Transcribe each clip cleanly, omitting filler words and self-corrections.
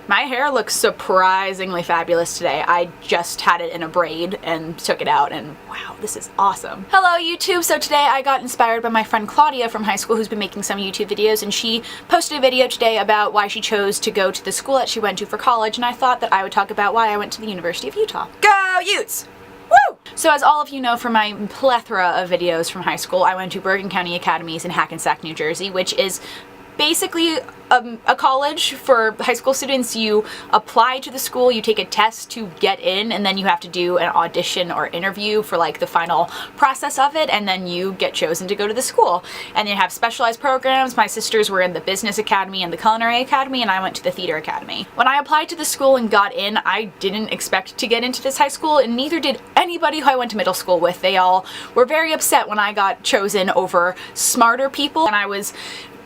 My hair looks surprisingly fabulous today. I just had it in a braid and took it out, and wow, this is awesome. Hello YouTube! So today I got inspired by my friend Claudia from high school, who's been making some YouTube videos, and she posted a video today about why she chose to go to the school that she went to for college, and I thought that I would talk about why I went to the University of Utah. Go Utes! Woo! So as all of you know from my plethora of videos from high school, I went to Bergen County Academies in Hackensack, New Jersey, which is basically a college for high school students. You apply to the school, you take a test to get in, and then you have to do an audition or interview for like the final process of it, and then you get chosen to go to the school. And you have specialized programs. My sisters were in the Business Academy and the Culinary Academy, and I went to the Theater Academy. When I applied to the school and got in, I didn't expect to get into this high school, and neither did anybody who I went to middle school with. They all were very upset when I got chosen over smarter people, and I was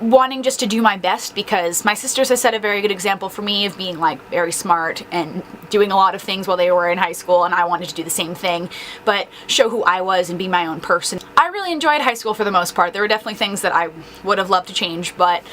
wanting just to do my best because my sisters have set a very good example for me of being like very smart and doing a lot of things while they were in high school, and I wanted to do the same thing but show who I was and be my own person. I really enjoyed high school for the most part. There were definitely things that I would have loved to change, but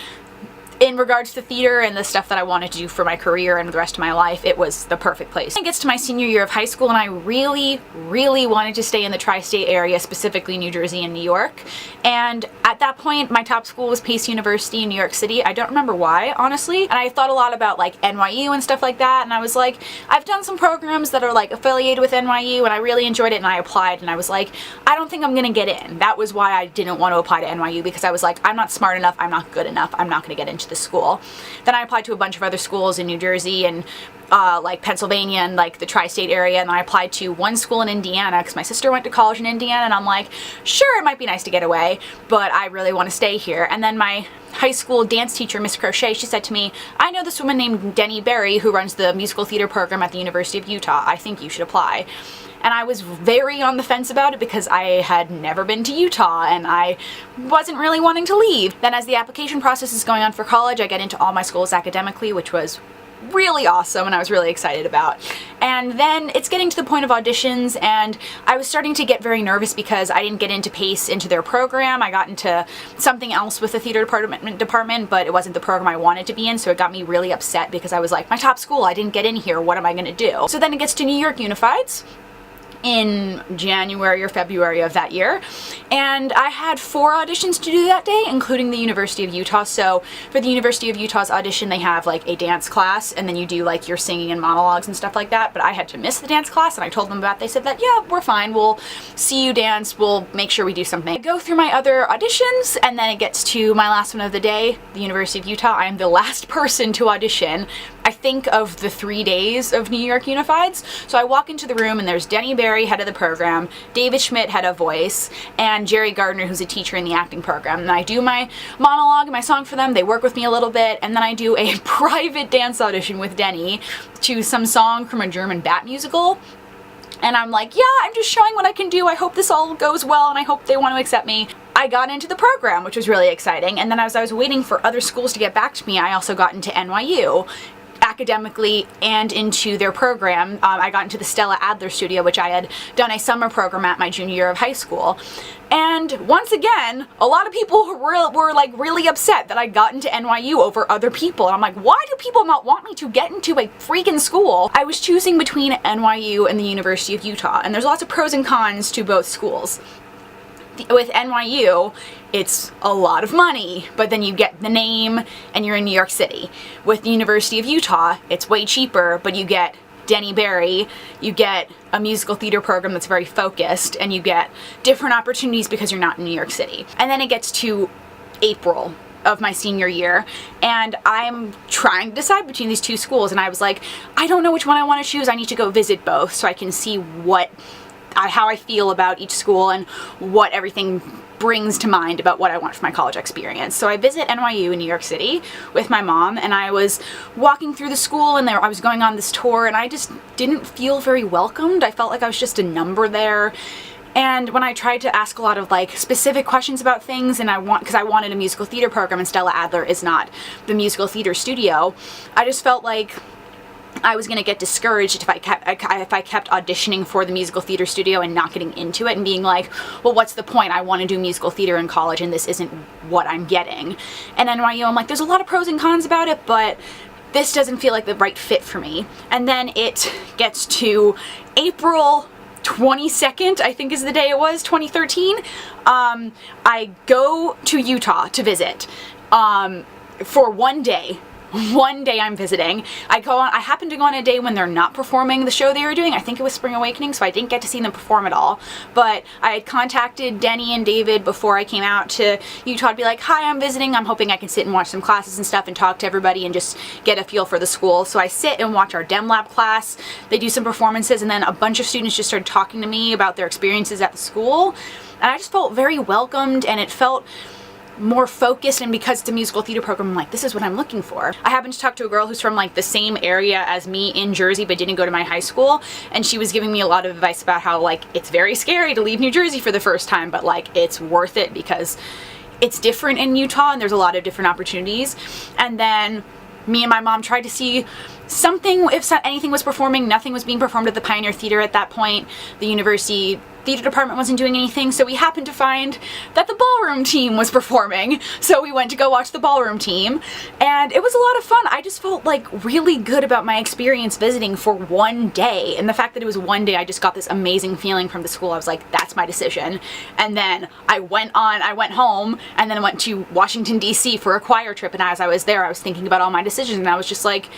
in regards to theater and the stuff that I wanted to do for my career and the rest of my life, it was the perfect place. It gets to my senior year of high school, and I really wanted to stay in the tri-state area, specifically New Jersey and New York. And at that point, my top school was Pace University in New York City. I don't remember why, honestly. And I thought a lot about like NYU and stuff like that, and I was like, I've done some programs that are like affiliated with NYU, and I really enjoyed it, and I applied, and I was like, I don't think I'm gonna get in. That was why I didn't want to apply to NYU, because I was like, I'm not smart enough, I'm not good enough, I'm not gonna get into the school. Then I applied to a bunch of other schools in New Jersey and like Pennsylvania and like the tri-state area, and I applied to one school in Indiana because my sister went to college in Indiana, and I'm like, sure, it might be nice to get away, but I really want to stay here. And then my high school dance teacher, Miss Crochet, she said to me, I know this woman named Denny Berry who runs the musical theater program at the University of Utah. I think you should apply. And I was very on the fence about it because I had never been to Utah and I wasn't really wanting to leave. Then as the application process is going on for college, I get into all my schools academically, which was really awesome and I was really excited about. And then it's getting to the point of auditions, and I was starting to get very nervous because I didn't get into Pace, into their program. I got into something else with the theater department, but it wasn't the program I wanted to be in, so it got me really upset because I was like, my top school, I didn't get in here, what am I gonna do? So then it gets to New York Unifieds in January or February of that year, and I had 4 auditions to do that day, including the University of Utah. So for the University of Utah's audition, they have like a dance class, and then you do like your singing and monologues and stuff like that, but I had to miss the dance class, and I told them about it. They said that, yeah, we're fine, we'll see you dance, we'll make sure we do something. I go through my other auditions, and then it gets to my last one of the day, the University of Utah. I am the last person to audition, I think, of the 3 days of New York Unifieds. So I walk into the room, and there's Denny Berry, head of the program, David Schmidt, head of voice, and Jerry Gardner, who's a teacher in the acting program. And I do my monologue and my song for them, they work with me a little bit, and then I do a private dance audition with Denny to some song from a German bat musical. And I'm like, yeah, I'm just showing what I can do, I hope this all goes well, and I hope they want to accept me. I got into the program, which was really exciting, and then as I was waiting for other schools to get back to me, I also got into NYU. Academically and into their program. I got into the Stella Adler studio, which I had done a summer program at my junior year of high school. And once again, a lot of people were like really upset that I got into NYU over other people. And I'm like, why do people not want me to get into a freaking school? I was choosing between NYU and the University of Utah, and there's lots of pros and cons to both schools. With NYU, it's a lot of money, but then you get the name and you're in New York City. With the University of Utah, it's way cheaper, but you get Denny Berry, you get a musical theater program that's very focused, and you get different opportunities because you're not in New York City. And then it gets to April of my senior year, and I'm trying to decide between these 2 schools, and I was like, I don't know which one I want to choose. I need to go visit both so I can see how I feel about each school and what everything brings to mind about what I want for my college experience. So I visit NYU in New York City with my mom, and I was walking through the school, and I was going on this tour, and I just didn't feel very welcomed. I felt like I was just a number there. And when I tried to ask a lot of like specific questions about things, and because I wanted a musical theater program, and Stella Adler is not the musical theater studio, I just felt like I was going to get discouraged if I kept auditioning for the musical theater studio and not getting into it and being like, well, what's the point? I want to do musical theater in college and this isn't what I'm getting. And NYU, I'm like, there's a lot of pros and cons about it, but this doesn't feel like the right fit for me. And then it gets to April 22nd, I think is the day it was, 2013. I go to Utah to visit for one day. One day I'm visiting. I happen to go on a day when they're not performing the show they were doing. I think it was Spring Awakening, so I didn't get to see them perform at all. But I had contacted Denny and David before I came out to Utah to be like, hi, I'm visiting. I'm hoping I can sit and watch some classes and stuff and talk to everybody and just get a feel for the school. So I sit and watch our Dem Lab class. They do some performances, and then a bunch of students just started talking to me about their experiences at the school. And I just felt very welcomed, and it felt more focused, and because it's a musical theater program, I'm like, this is what I'm looking for. I happened to talk to a girl who's from like the same area as me in Jersey but didn't go to my high school, and she was giving me a lot of advice about how like it's very scary to leave New Jersey for the first time, but like it's worth it because it's different in Utah and there's a lot of different opportunities. And then me and my mom tried to see something, if anything was performing. Nothing was being performed at the Pioneer Theater at that point. The university theater department wasn't doing anything, so we happened to find that the ballroom team was performing. So we went to go watch the ballroom team, and it was a lot of fun. I just felt like really good about my experience visiting for one day, and the fact that it was one day, I just got this amazing feeling from the school. I was like, that's my decision. And then I went home and then went to Washington DC for a choir trip, and as I was there I was thinking about all my decisions, and I was just like,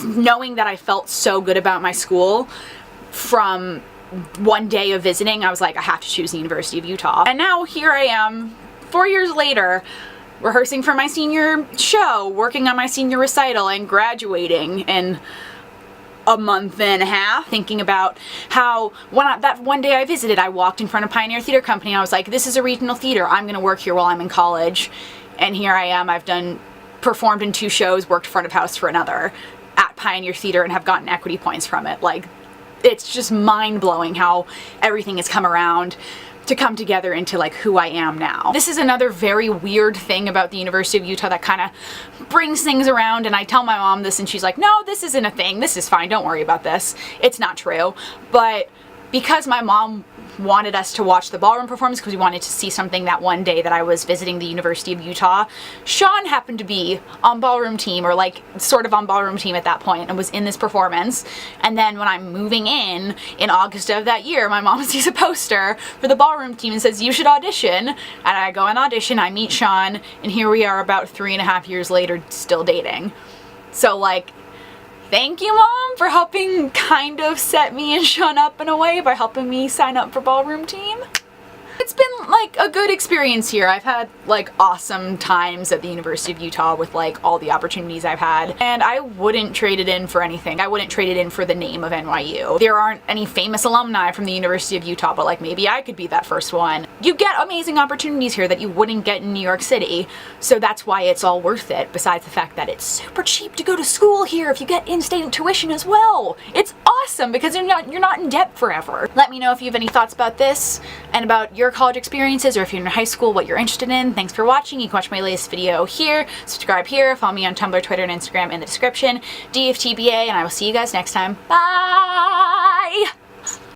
knowing that I felt so good about my school from one day of visiting, I was like, I have to choose the University of Utah. And now here I am, 4 years later, rehearsing for my senior show, working on my senior recital, and graduating in a month and a half, thinking about how that one day I visited, I walked in front of Pioneer Theater Company, and I was like, this is a regional theater, I'm gonna work here while I'm in college. And here I am, I've performed in 2 shows, worked front of house for another at Pioneer Theater, and have gotten equity points from it. Like, it's just mind-blowing how everything has come around to come together into like who I am now. This is another very weird thing about the University of Utah that kind of brings things around, and I tell my mom this and she's like, no, this isn't a thing, this is fine, don't worry about this, it's not true. But because my mom wanted us to watch the ballroom performance because we wanted to see something that one day that I was visiting the University of Utah, Sean happened to be on ballroom team, or like sort of on ballroom team at that point, and was in this performance. And then when I'm moving in August of that year, my mom sees a poster for the ballroom team and says, you should audition. And I go and audition, I meet Sean, and here we are about 3.5 years later still dating. So like, thank you, Mom, for helping kind of set me and Sean up in a way by helping me sign up for ballroom team. It's been like a good experience here. I've had like awesome times at the University of Utah with like all the opportunities I've had, and I wouldn't trade it in for anything. I wouldn't trade it in for the name of NYU. There aren't any famous alumni from the University of Utah, but like maybe I could be that first one. You get amazing opportunities here that you wouldn't get in New York City, so that's why it's all worth it, besides the fact that it's super cheap to go to school here if you get in-state tuition as well. It's awesome because you're not in debt forever. Let me know if you have any thoughts about this and about your college experiences, or if you're in high school, what you're interested in. Thanks for watching. You can watch my latest video here, subscribe here, follow me on Tumblr, Twitter, and Instagram in the description, DFTBA, and I will see you guys next time. Bye!